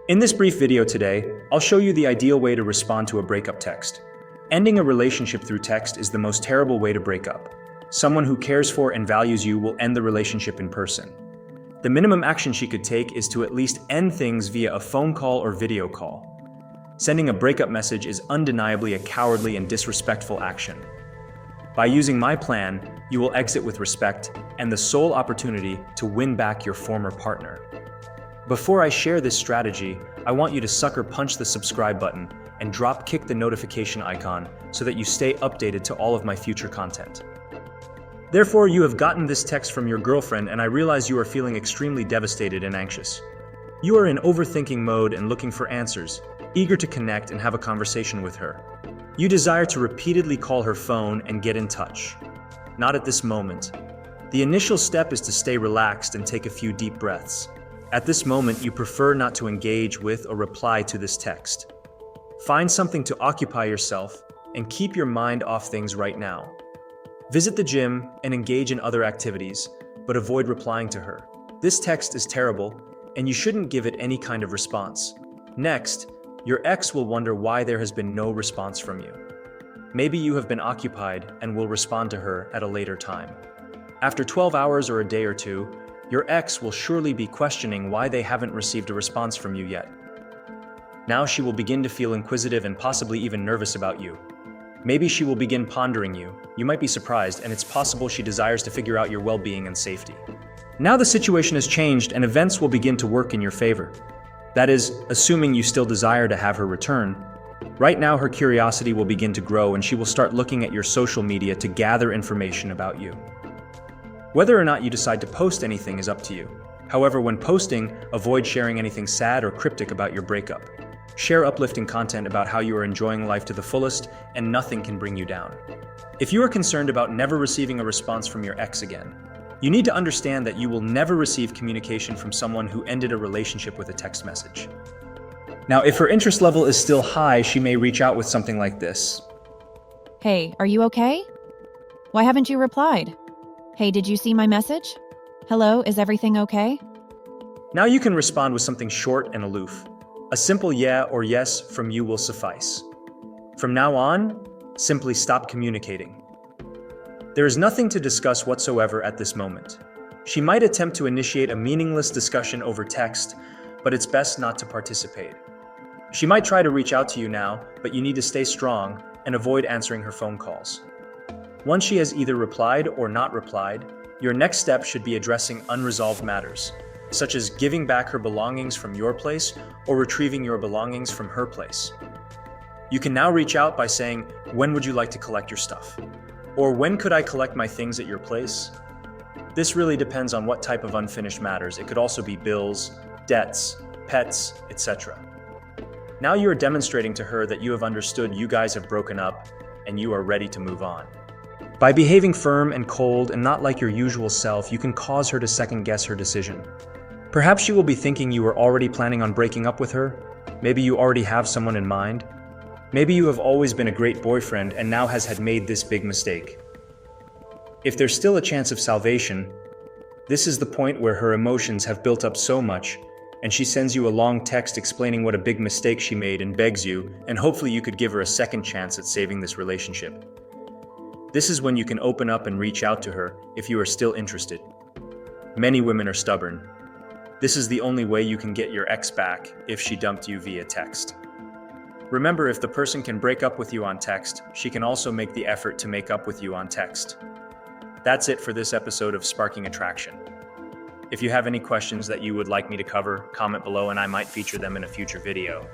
In this brief video today, I'll show you the ideal way to respond to a breakup text. Ending a relationship through text is the most terrible way to break up. Someone who cares for and values you will end the relationship in person. The minimum action she could take is to at least end things via a phone call or video call. Sending a breakup message is undeniably a cowardly and disrespectful action. By using my plan, you will exit with respect and the sole opportunity to win back your former partner. Before I share this strategy, I want you to sucker punch the subscribe button and drop kick the notification icon so that you stay updated to all of my future content. Therefore, you have gotten this text from your girlfriend and I realize you are feeling extremely devastated and anxious. You are in overthinking mode and looking for answers, eager to connect and have a conversation with her. You desire to repeatedly call her phone and get in touch. Not at this moment. The initial step is to stay relaxed and take a few deep breaths. At this moment, you prefer not to engage with or reply to this text. Find something to occupy yourself and keep your mind off things right now. Visit the gym and engage in other activities, but avoid replying to her. This text is terrible, and you shouldn't give it any kind of response. Next, your ex will wonder why there has been no response from you. Maybe you have been occupied and will respond to her at a later time. After 12 hours or a day or two, your ex will surely be questioning why they haven't received a response from you yet. Now she will begin to feel inquisitive and possibly even nervous about you. Maybe she will begin pondering you. You might be surprised, and it's possible she desires to figure out your well-being and safety. Now the situation has changed and events will begin to work in your favor. That is, assuming you still desire to have her return. Right now her curiosity will begin to grow and she will start looking at your social media to gather information about you. Whether or not you decide to post anything is up to you. However, when posting, avoid sharing anything sad or cryptic about your breakup. Share uplifting content about how you are enjoying life to the fullest and nothing can bring you down. If you are concerned about never receiving a response from your ex again, you need to understand that you will never receive communication from someone who ended a relationship with a text message. Now, if her interest level is still high, she may reach out with something like this. Hey, are you okay? Why haven't you replied? Hey, did you see my message? Hello, is everything okay? Now you can respond with something short and aloof. A simple yeah or yes from you will suffice. From now on, simply stop communicating. There is nothing to discuss whatsoever at this moment. She might attempt to initiate a meaningless discussion over text, but it's best not to participate. She might try to reach out to you now, but you need to stay strong and avoid answering her phone calls. Once she has either replied or not replied, your next step should be addressing unresolved matters, such as giving back her belongings from your place or retrieving your belongings from her place. You can now reach out by saying, "When would you like to collect your stuff?" Or "When could I collect my things at your place?" This really depends on what type of unfinished matters. It could also be bills, debts, pets, etc. Now you are demonstrating to her that you have understood you guys have broken up and you are ready to move on. By behaving firm and cold and not like your usual self, you can cause her to second-guess her decision. Perhaps she will be thinking you were already planning on breaking up with her. Maybe you already have someone in mind. Maybe you have always been a great boyfriend and now had made this big mistake. If there's still a chance of salvation, this is the point where her emotions have built up so much and she sends you a long text explaining what a big mistake she made and begs you, and hopefully you could give her a second chance at saving this relationship. This is when you can open up and reach out to her if you are still interested. Many women are stubborn. This is the only way you can get your ex back if she dumped you via text. Remember, if the person can break up with you on text, she can also make the effort to make up with you on text. That's it for this episode of Sparking Attraction. If you have any questions that you would like me to cover, comment below and I might feature them in a future video.